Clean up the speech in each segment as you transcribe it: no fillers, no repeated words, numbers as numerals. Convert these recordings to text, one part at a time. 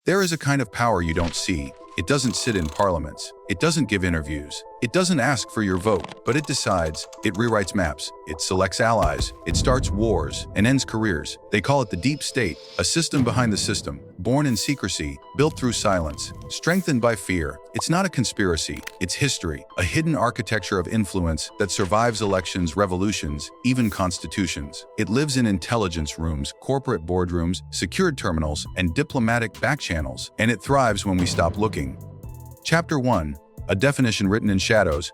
There is a kind of power you don't see. It doesn't sit in parliaments. It doesn't give interviews. It doesn't ask for your vote, but it decides. It rewrites maps. It selects allies. It starts wars and ends careers. They call it the deep state, a system behind the system, born in secrecy, built through silence, strengthened by fear. It's not a conspiracy. It's history, a hidden architecture of influence that survives elections, revolutions, even constitutions. It lives in intelligence rooms, corporate boardrooms, secured terminals, and diplomatic backchannels, and it thrives when we stop looking. Chapter 1. A definition written in shadows.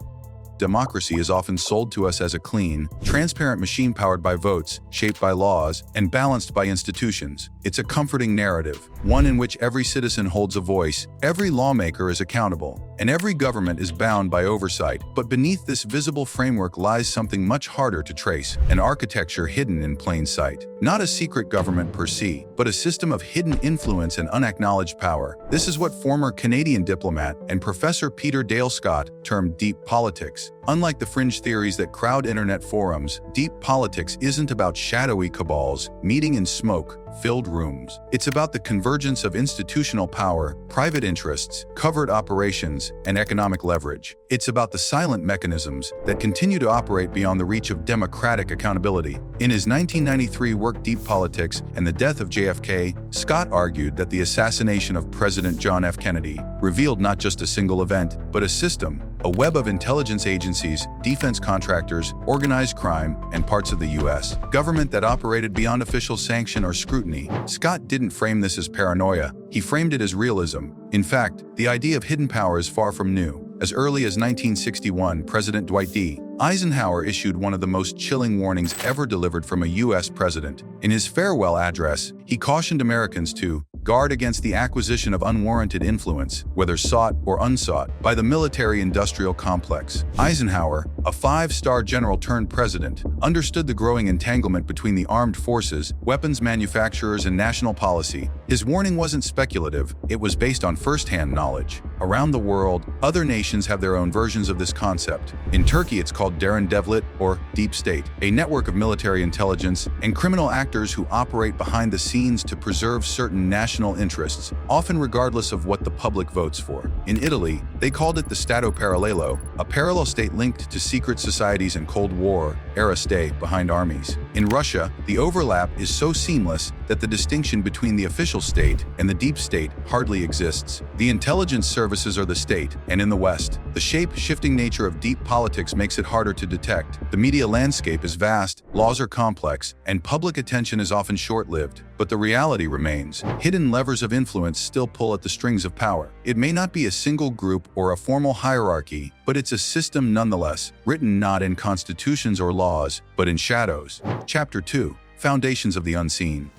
Democracy is often sold to us as a clean, transparent machine powered by votes, shaped by laws, and balanced by institutions. It's a comforting narrative, one in which every citizen holds a voice, every lawmaker is accountable, and every government is bound by oversight. But beneath this visible framework lies something much harder to trace, an architecture hidden in plain sight. Not a secret government per se, but a system of hidden influence and unacknowledged power. This is what former Canadian diplomat and Professor Peter Dale Scott termed deep politics. Unlike the fringe theories that crowd internet forums, deep politics isn't about shadowy cabals meeting in smoke-filled rooms. It's about the convergence of institutional power, private interests, covert operations, and economic leverage. It's about the silent mechanisms that continue to operate beyond the reach of democratic accountability. In his 1993 work Deep Politics and the Death of JFK, Scott argued that the assassination of President John F. Kennedy revealed not just a single event, but a system, a web of intelligence agencies, defense contractors, organized crime, and parts of the U.S. government that operated beyond official sanction or scrutiny. Scott didn't frame this as paranoia. He framed it as realism. In fact, the idea of hidden power is far from new. As early as 1961, President Dwight D. Eisenhower issued one of the most chilling warnings ever delivered from a U.S. president. In his farewell address, he cautioned Americans to guard against the acquisition of unwarranted influence, whether sought or unsought, by the military-industrial complex. Eisenhower, a five-star general turned president, understood the growing entanglement between the armed forces, weapons manufacturers, and national policy. His warning wasn't speculative, it was based on first-hand knowledge. Around the world, other nations have their own versions of this concept. In Turkey, it's called Derin Devlet, or Deep State, a network of military intelligence and criminal actors who operate behind the scenes to preserve certain national interests, often regardless of what the public votes for. In Italy, they called it the Stato Parallelo, a parallel state linked to secret societies and Cold War-era state behind armies. In Russia, the overlap is so seamless that the distinction between the official state and the deep state hardly exists. The intelligence services are the state, and in the West, the shape-shifting nature of deep politics makes it harder to detect. The media landscape is vast, laws are complex, and public attention is often short-lived. But the reality remains, hidden levers of influence still pull at the strings of power. It may not be a single group or a formal hierarchy, but it's a system nonetheless, written not in constitutions or laws, but in shadows. Chapter 2. Foundations of the Unseen.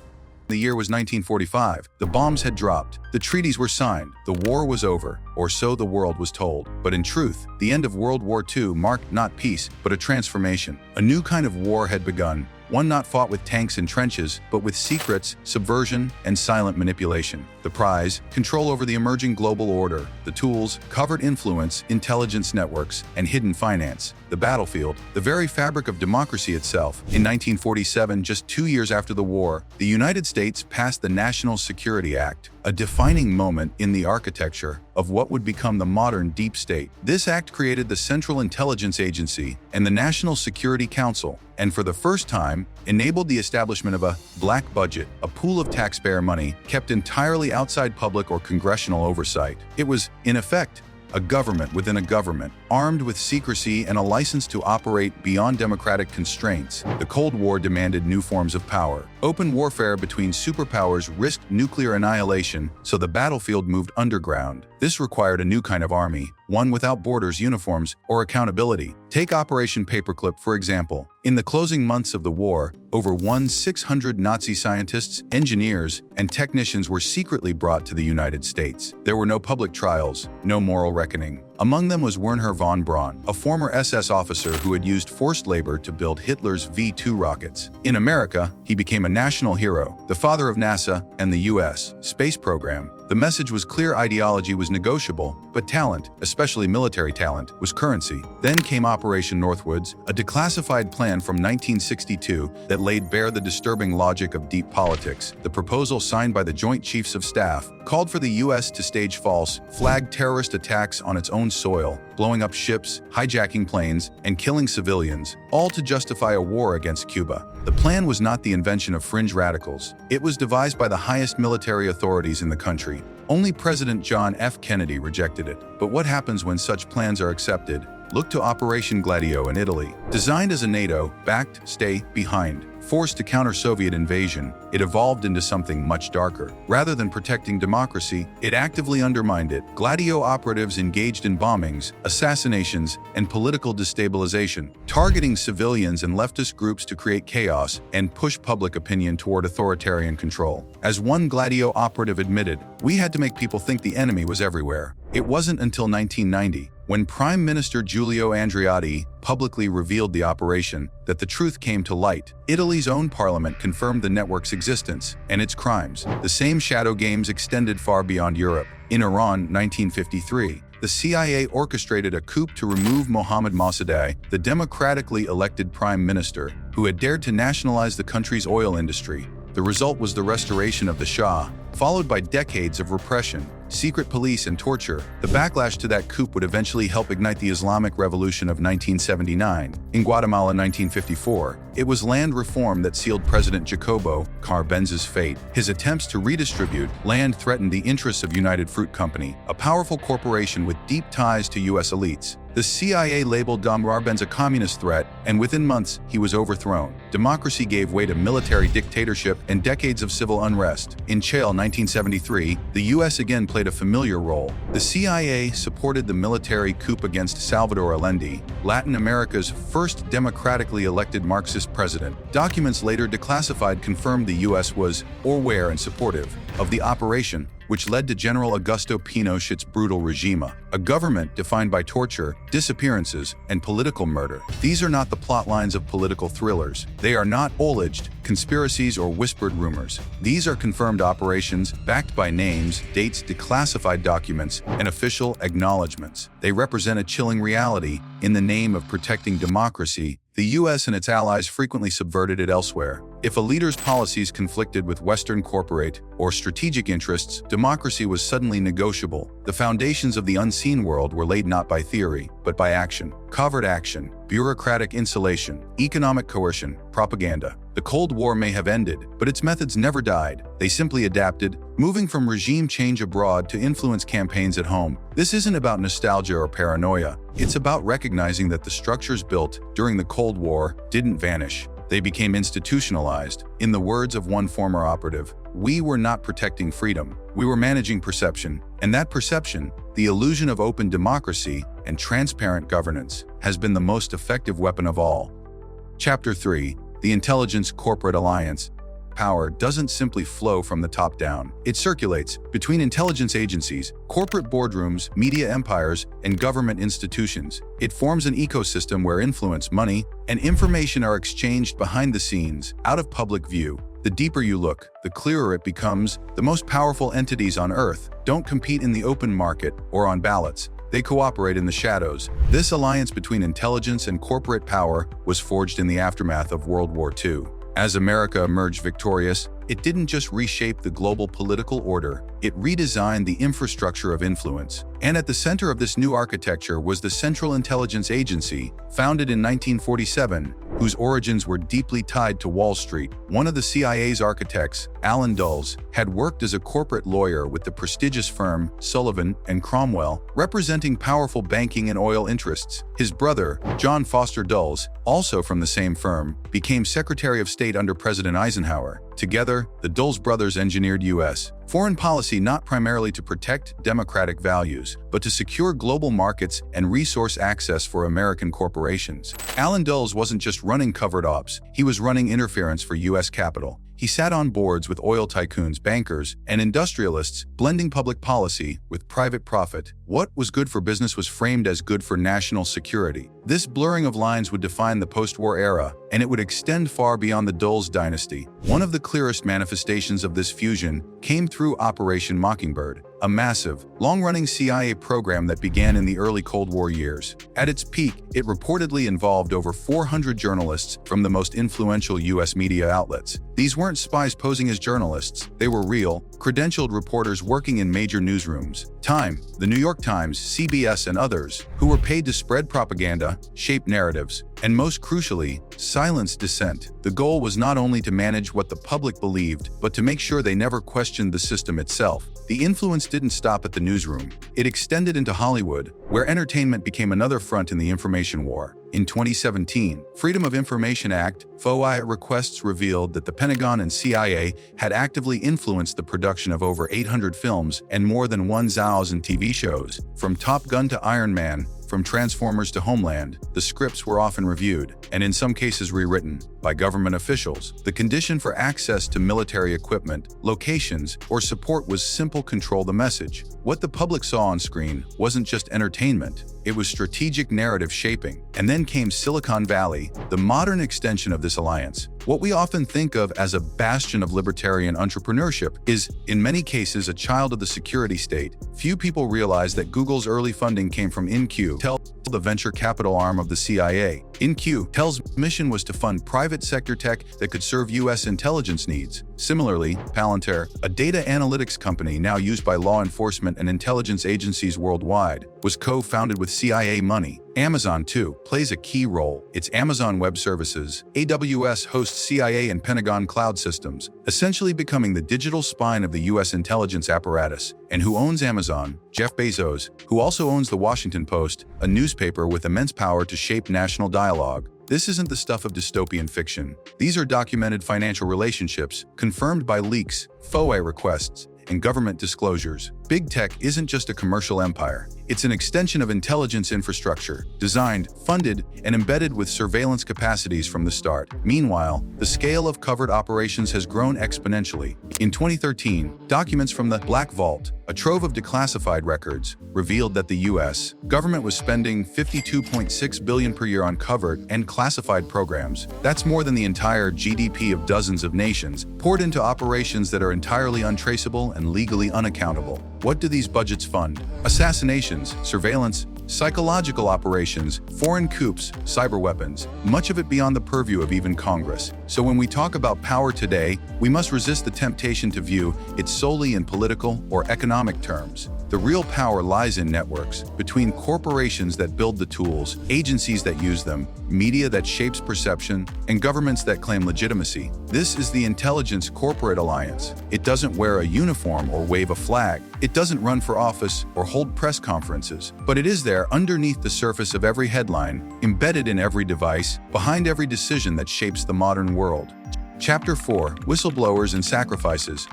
The year was 1945. The bombs had dropped. The treaties were signed. The war was over, or so the world was told. But in truth, the end of World War II marked not peace, but a transformation. A new kind of war had begun. One not fought with tanks and trenches, but with secrets, subversion, and silent manipulation. The prize, control over the emerging global order. The tools, covert influence, intelligence networks, and hidden finance. The battlefield, the very fabric of democracy itself. In 1947, just 2 years after the war, the United States passed the National Security Act, a defining moment in the architecture of what would become the modern deep state. This act created the Central Intelligence Agency and the National Security Council, and for the first time, enabled the establishment of a black budget, a pool of taxpayer money kept entirely outside public or congressional oversight. It was, in effect, a government within a government, armed with secrecy and a license to operate beyond democratic constraints. The Cold War demanded new forms of power. Open warfare between superpowers risked nuclear annihilation, so the battlefield moved underground. This required a new kind of army, one without borders, uniforms, or accountability. Take Operation Paperclip, for example. In the closing months of the war, over 600 Nazi scientists, engineers, and technicians were secretly brought to the United States. There were no public trials, no moral reckoning. Among them was Wernher von Braun, a former SS officer who had used forced labor to build Hitler's V-2 rockets. In America, he became a national hero, the father of NASA and the U.S. space program. The message was clear: ideology was negotiable, but talent, especially military talent, was currency. Then came Operation Northwoods, a declassified plan from 1962 that laid bare the disturbing logic of deep politics. The proposal, signed by the Joint Chiefs of Staff, called for the U.S. to stage false, flagged terrorist attacks on its own soil, blowing up ships, hijacking planes, and killing civilians, all to justify a war against Cuba. The plan was not the invention of fringe radicals. It was devised by the highest military authorities in the country. Only President John F. Kennedy rejected it. But what happens when such plans are accepted? Look to Operation Gladio in Italy. Designed as a NATO-backed stay-behind force to counter Soviet invasion, it evolved into something much darker. Rather than protecting democracy, it actively undermined it. Gladio operatives engaged in bombings, assassinations, and political destabilization, targeting civilians and leftist groups to create chaos and push public opinion toward authoritarian control. As one Gladio operative admitted, "We had to make people think the enemy was everywhere." It wasn't until 1990, when Prime Minister Giulio Andreotti publicly revealed the operation, that the truth came to light. Italy's own parliament confirmed the network's existence and its crimes. The same shadow games extended far beyond Europe. In Iran, 1953, the CIA orchestrated a coup to remove Mohammad Mossadegh, the democratically elected prime minister, who had dared to nationalize the country's oil industry. The result was the restoration of the Shah, followed by decades of repression, secret police, and torture. The backlash to that coup would eventually help ignite the Islamic Revolution of 1979. In Guatemala, 1954, it was land reform that sealed President Jacobo Carbenz's fate. His attempts to redistribute land threatened the interests of United Fruit Company, a powerful corporation with deep ties to U.S. elites. The CIA labeled Carbenz a communist threat, and within months, he was overthrown. Democracy gave way to military dictatorship and decades of civil unrest. In Chile, 1973, the U.S. again played a familiar role. The CIA supported the military coup against Salvador Allende, Latin America's first democratically elected Marxist president. Documents later declassified confirmed the U.S. was aware and supportive of the operation, which led to General Augusto Pinochet's brutal regime, a government defined by torture, disappearances, and political murder. These are not the plot lines of political thrillers. They are not alleged conspiracies or whispered rumors. These are confirmed operations backed by names, dates, declassified documents, and official acknowledgments. They represent a chilling reality. In the name of protecting democracy, the U.S. and its allies frequently subverted it elsewhere. If a leader's policies conflicted with Western corporate or strategic interests, democracy was suddenly negotiable. The foundations of the unseen world were laid not by theory, but by action. Covert action, bureaucratic insulation, economic coercion, propaganda. The Cold War may have ended, but its methods never died. They simply adapted, moving from regime change abroad to influence campaigns at home. This isn't about nostalgia or paranoia. It's about recognizing that the structures built during the Cold War didn't vanish. They became institutionalized. In the words of one former operative, "We were not protecting freedom. We were managing perception. And that perception, the illusion of open democracy and transparent governance, has been the most effective weapon of all." Chapter 3. The Intelligence Corporate Alliance. Power doesn't simply flow from the top down. It circulates between intelligence agencies, corporate boardrooms, media empires, and government institutions. It forms an ecosystem where influence, money, and information are exchanged behind the scenes, out of public view. The deeper you look, the clearer it becomes. The most powerful entities on Earth don't compete in the open market or on ballots. They cooperate in the shadows. This alliance between intelligence and corporate power was forged in the aftermath of World War II. As America emerged victorious, it didn't just reshape the global political order, it redesigned the infrastructure of influence. And at the center of this new architecture was the Central Intelligence Agency, founded in 1947, whose origins were deeply tied to Wall Street. One of the CIA's architects, Allen Dulles, had worked as a corporate lawyer with the prestigious firm Sullivan and Cromwell, representing powerful banking and oil interests. His brother, John Foster Dulles, also from the same firm, became Secretary of State under President Eisenhower. Together, the Dulles brothers engineered U.S. foreign policy not primarily to protect democratic values, but to secure global markets and resource access for American corporations. Allen Dulles wasn't just running covert ops, he was running interference for U.S. capital. He sat on boards with oil tycoons, bankers, and industrialists, blending public policy with private profit. What was good for business was framed as good for national security. This blurring of lines would define the post-war era, and it would extend far beyond the Dulles dynasty. One of the clearest manifestations of this fusion came through Operation Mockingbird, a massive, long-running CIA program that began in the early Cold War years. At its peak, it reportedly involved over 400 journalists from the most influential U.S. media outlets. These weren't spies posing as journalists. They were real, credentialed reporters working in major newsrooms. Time, the New York Times, CBS, and others, who were paid to spread propaganda, shape narratives, and most crucially, silence dissent. The goal was not only to manage what the public believed, but to make sure they never questioned the system itself. The influence didn't stop at the newsroom. It extended into Hollywood, where entertainment became another front in the information war. In 2017, Freedom of Information Act (FOIA) requests revealed that the Pentagon and CIA had actively influenced the production of over 800 films and more than 1,000 TV shows. From Top Gun to Iron Man, from Transformers to Homeland, the scripts were often reviewed, and in some cases rewritten, by government officials. The condition for access to military equipment, locations, or support was simple: control the message. What the public saw on screen wasn't just entertainment, it was strategic narrative shaping. And then came Silicon Valley, the modern extension of this alliance. What we often think of as a bastion of libertarian entrepreneurship is, in many cases, a child of the security state. Few people realize that Google's early funding came from Intel, the venture capital arm of the CIA. Intel's mission was to fund private sector tech that could serve U.S. intelligence needs. Similarly, Palantir, a data analytics company now used by law enforcement and intelligence agencies worldwide, was co-founded with CIA money. Amazon, too, plays a key role. Its Amazon Web Services, AWS, hosts CIA and Pentagon cloud systems, essentially becoming the digital spine of the U.S. intelligence apparatus. And who owns Amazon? Jeff Bezos, who also owns The Washington Post, a newspaper with immense power to shape national dialogue. This isn't the stuff of dystopian fiction. These are documented financial relationships, confirmed by leaks, FOIA requests, and government disclosures. Big tech isn't just a commercial empire. It's an extension of intelligence infrastructure, designed, funded, and embedded with surveillance capacities from the start. Meanwhile, the scale of covert operations has grown exponentially. In 2013, documents from the Black Vault, a trove of declassified records, revealed that the U.S. government was spending $52.6 billion per year on covert and classified programs. That's more than the entire GDP of dozens of nations, poured into operations that are entirely untraceable and legally unaccountable. What do these budgets fund? Assassinations, surveillance, psychological operations, foreign coups, cyber weapons, much of it beyond the purview of even Congress. So when we talk about power today, we must resist the temptation to view it solely in political or economic terms. The real power lies in networks, between corporations that build the tools, agencies that use them, media that shapes perception, and governments that claim legitimacy. This is the intelligence corporate alliance. It doesn't wear a uniform or wave a flag. It doesn't run for office or hold press conferences, but it is there underneath the surface of every headline, embedded in every device, behind every decision that shapes the modern world. Chapter 4: Whistleblowers and Sacrifices.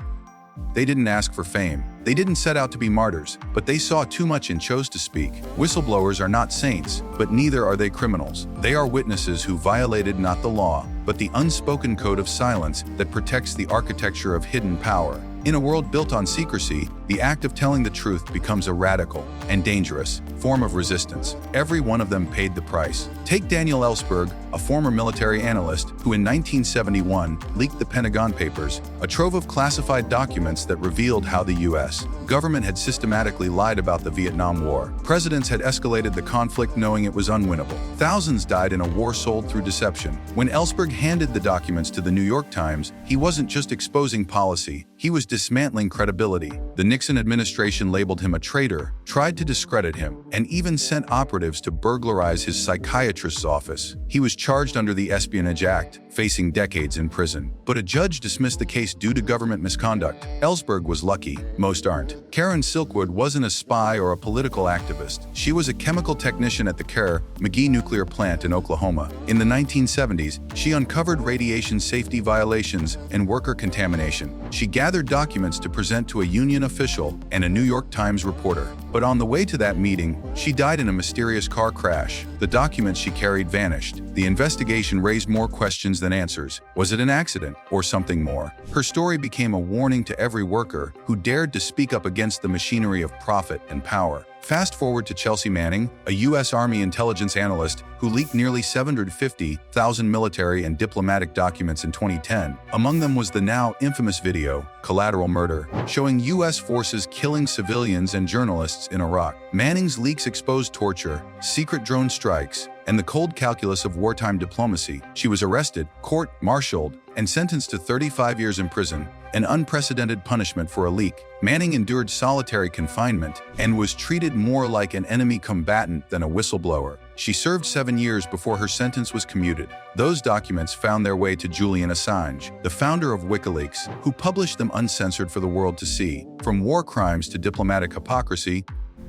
They didn't ask for fame. They didn't set out to be martyrs, but they saw too much and chose to speak. Whistleblowers are not saints, but neither are they criminals. They are witnesses who violated not the law, but the unspoken code of silence that protects the architecture of hidden power. In a world built on secrecy, the act of telling the truth becomes a radical and dangerous form of resistance. Every one of them paid the price. Take Daniel Ellsberg, a former military analyst who in 1971 leaked the Pentagon Papers, a trove of classified documents that revealed how the U.S. government had systematically lied about the Vietnam War. Presidents had escalated the conflict knowing it was unwinnable. Thousands died in a war sold through deception. When Ellsberg handed the documents to the New York Times, he wasn't just exposing policy, he was dismantling credibility. The Nixon administration labeled him a traitor, tried to discredit him, and even sent operatives to burglarize his psychiatrist's office. He was charged under the Espionage Act, facing decades in prison. But a judge dismissed the case due to government misconduct. Ellsberg was lucky, most aren't. Karen Silkwood wasn't a spy or a political activist. She was a chemical technician at the Kerr-McGee nuclear plant in Oklahoma. In the 1970s, she uncovered radiation safety violations and worker contamination. She gathered gathered documents to present to a union official and a New York Times reporter. But on the way to that meeting, she died in a mysterious car crash. The documents she carried vanished. The investigation raised more questions than answers. Was it an accident or something more? Her story became a warning to every worker who dared to speak up against the machinery of profit and power. Fast forward to Chelsea Manning, a U.S. Army intelligence analyst who leaked nearly 750,000 military and diplomatic documents in 2010. Among them was the now infamous video, Collateral Murder, showing U.S. forces killing civilians and journalists in Iraq. Manning's leaks exposed torture, secret drone strikes, and the cold calculus of wartime diplomacy. She was arrested, court-martialed, and sentenced to 35 years in prison, an unprecedented punishment for a leak. Manning endured solitary confinement and was treated more like an enemy combatant than a whistleblower. She served 7 years before her sentence was commuted. Those documents found their way to Julian Assange, the founder of WikiLeaks, who published them uncensored for the world to see. From war crimes to diplomatic hypocrisy,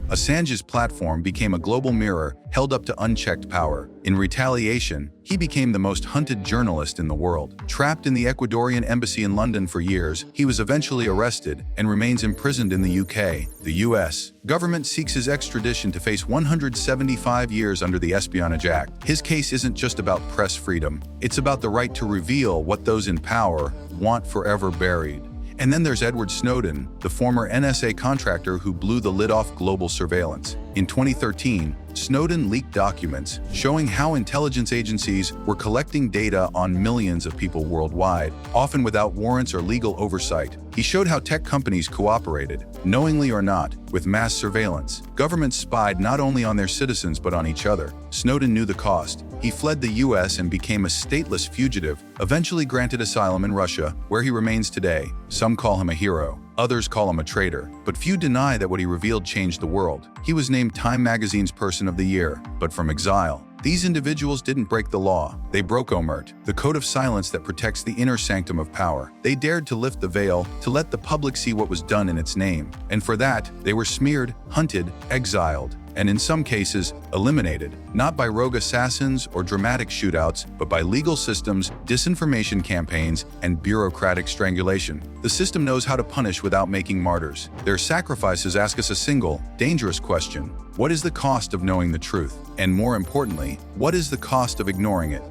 Assange's platform became a global mirror held up to unchecked power. In retaliation, he became the most hunted journalist in the world. Trapped in the Ecuadorian embassy in London for years, he was eventually arrested and remains imprisoned in the UK. The US government seeks his extradition to face 175 years under the Espionage Act. His case isn't just about press freedom. It's about the right to reveal what those in power want forever buried. And then there's Edward Snowden, the former NSA contractor who blew the lid off global surveillance. In 2013, Snowden leaked documents showing how intelligence agencies were collecting data on millions of people worldwide, often without warrants or legal oversight. He showed how tech companies cooperated, knowingly or not, with mass surveillance. Governments spied not only on their citizens but on each other. Snowden knew the cost. He fled the US and became a stateless fugitive, eventually granted asylum in Russia, where he remains today. Some call him a hero. Others call him a traitor, but few deny that what he revealed changed the world. He was named Time magazine's Person of the Year, but from exile. These individuals didn't break the law. They broke Omerta, the code of silence that protects the inner sanctum of power. They dared to lift the veil, to let the public see what was done in its name. And for that, they were smeared, hunted, exiled, and in some cases, eliminated, not by rogue assassins or dramatic shootouts, but by legal systems, disinformation campaigns, and bureaucratic strangulation. The system knows how to punish without making martyrs. Their sacrifices ask us a single, dangerous question. What is the cost of knowing the truth? And more importantly, what is the cost of ignoring it?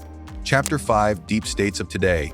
Chapter 5, Deep States of Today.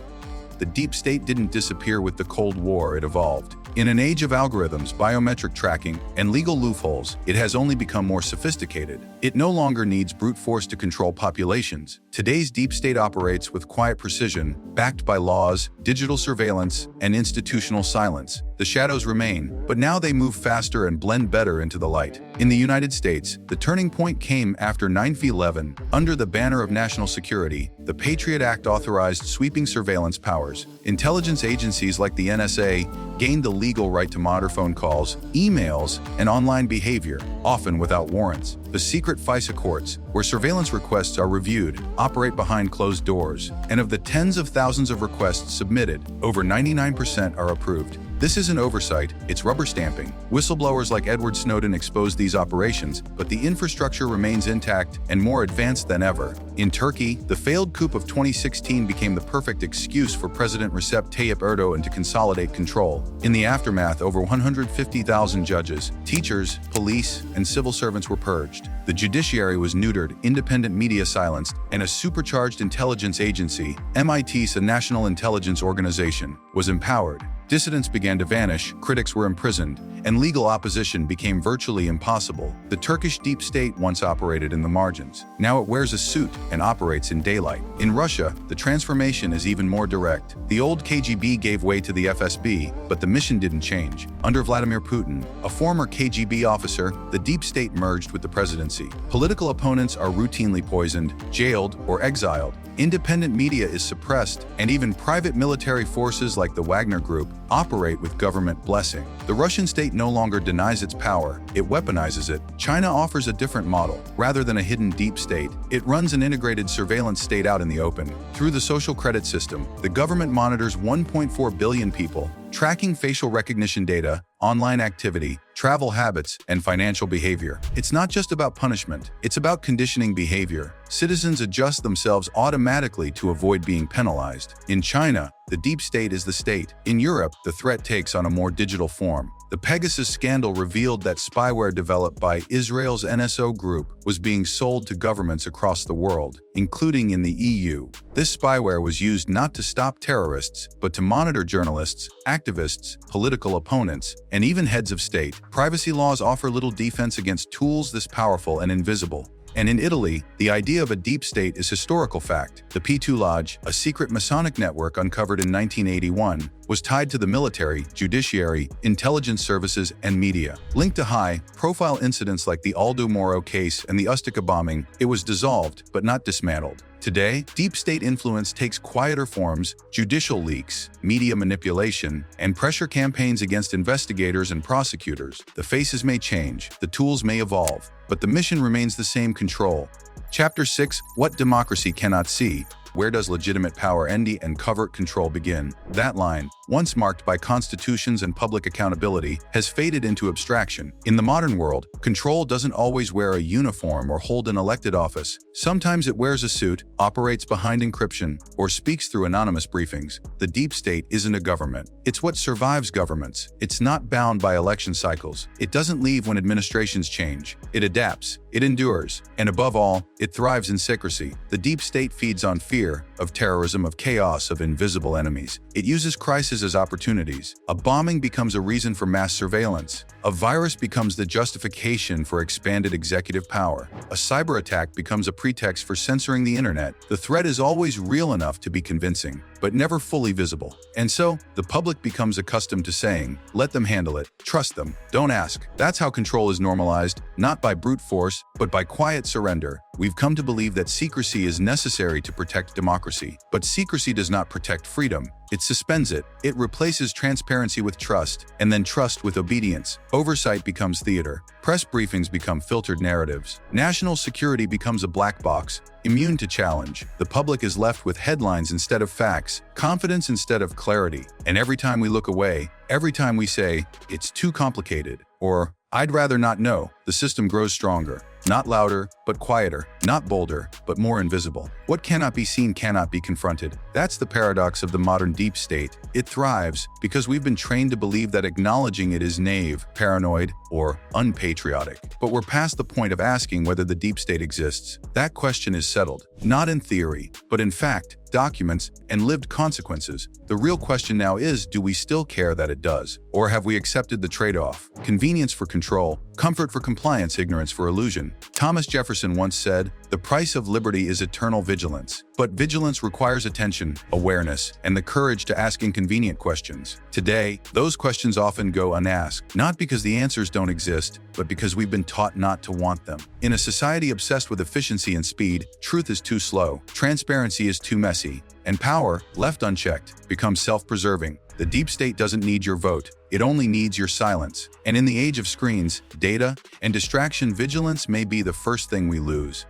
The deep state didn't disappear with the Cold War, it evolved. In an age of algorithms, biometric tracking, and legal loopholes, it has only become more sophisticated. It no longer needs brute force to control populations. Today's deep state operates with quiet precision, backed by laws, digital surveillance, and institutional silence. The shadows remain, but now they move faster and blend better into the light. In the United States, the turning point came after 9/11. Under the banner of national security, the Patriot Act authorized sweeping surveillance powers. Intelligence agencies like the NSA gained the legal right to monitor phone calls, emails, and online behavior, often without warrants. The secret FISA courts, where surveillance requests are reviewed, operate behind closed doors. And of the tens of thousands of requests submitted, over 99% are approved. This isn't oversight, it's rubber stamping. Whistleblowers like Edward Snowden exposed these operations, but the infrastructure remains intact and more advanced than ever. In Turkey, the failed coup of 2016 became the perfect excuse for President Recep Tayyip Erdogan to consolidate control. In the aftermath, over 150,000 judges, teachers, police, and civil servants were purged. The judiciary was neutered, independent media silenced, and a supercharged intelligence agency, MIT's a national intelligence organization, was empowered. Dissidents began to vanish, critics were imprisoned, and legal opposition became virtually impossible. The Turkish deep state once operated in the margins. Now it wears a suit and operates in daylight. In Russia, the transformation is even more direct. The old KGB gave way to the FSB, but the mission didn't change. Under Vladimir Putin, a former KGB officer, the deep state merged with the presidency. Political opponents are routinely poisoned, jailed, or exiled. Independent media is suppressed, and even private military forces like the Wagner Group operate with government blessing. The Russian state no longer denies its power, it weaponizes it. China offers a different model. Rather than a hidden deep state, it runs an integrated surveillance state out in the open. Through the social credit system, the government monitors 1.4 billion people, tracking facial recognition data, online activity, travel habits, and financial behavior. It's not just about punishment, it's about conditioning behavior. Citizens adjust themselves automatically to avoid being penalized. In China, the deep state is the state. In Europe, the threat takes on a more digital form. The Pegasus scandal revealed that spyware developed by Israel's NSO group was being sold to governments across the world, including in the EU. This spyware was used not to stop terrorists, but to monitor journalists, activists, political opponents, and even heads of state. Privacy laws offer little defense against tools this powerful and invisible. And in Italy, the idea of a deep state is historical fact. The P2 Lodge, a secret Masonic network uncovered in 1981, was tied to the military, judiciary, intelligence services, and media. Linked to high-profile incidents like the Aldo Moro case and the Ustica bombing, it was dissolved, but not dismantled. Today, deep state influence takes quieter forms: judicial leaks, media manipulation, and pressure campaigns against investigators and prosecutors. The faces may change, the tools may evolve, but the mission remains the same: control. Chapter 6: What Democracy Cannot See. Where does legitimate power end and covert control begin? That line, once marked by constitutions and public accountability, has faded into abstraction. In the modern world, control doesn't always wear a uniform or hold an elected office. Sometimes it wears a suit, operates behind encryption, or speaks through anonymous briefings. The deep state isn't a government. It's what survives governments. It's not bound by election cycles. It doesn't leave when administrations change. It adapts. It endures. And above all, it thrives in secrecy. The deep state feeds on fear, of terrorism, of chaos, of invisible enemies. It uses crises as opportunities. A bombing becomes a reason for mass surveillance. A virus becomes the justification for expanded executive power. A cyber attack becomes a pretext for censoring the internet. The threat is always real enough to be convincing, but never fully visible. And so, the public becomes accustomed to saying, "Let them handle it. Trust them. Don't ask." That's how control is normalized, not by brute force, but by quiet surrender. We've come to believe that secrecy is necessary to protect democracy. But secrecy does not protect freedom. It suspends it. It replaces transparency with trust, and then trust with obedience. Oversight becomes theater. Press briefings become filtered narratives. National security becomes a black box, immune to challenge. The public is left with headlines instead of facts, confidence instead of clarity. And every time we look away, every time we say, "It's too complicated," or "I'd rather not know," the system grows stronger. Not louder, but quieter. Not bolder, but more invisible. What cannot be seen cannot be confronted. That's the paradox of the modern deep state. It thrives because we've been trained to believe that acknowledging it is naive, paranoid, or unpatriotic. But we're past the point of asking whether the deep state exists. That question is settled, not in theory, but in fact, documents, and lived consequences. The real question now is, do we still care that it does? Or have we accepted the trade-off? Convenience for control, comfort for compliance, ignorance for illusion. Thomas Jefferson once said, "The price of liberty is eternal vigilance." But vigilance requires attention, awareness, and the courage to ask inconvenient questions. Today, those questions often go unasked, not because the answers don't exist, but because we've been taught not to want them. In a society obsessed with efficiency and speed, truth is too slow, transparency is too messy, and power, left unchecked, becomes self-preserving. The deep state doesn't need your vote. It only needs your silence. And in the age of screens, data, and distraction, vigilance may be the first thing we lose.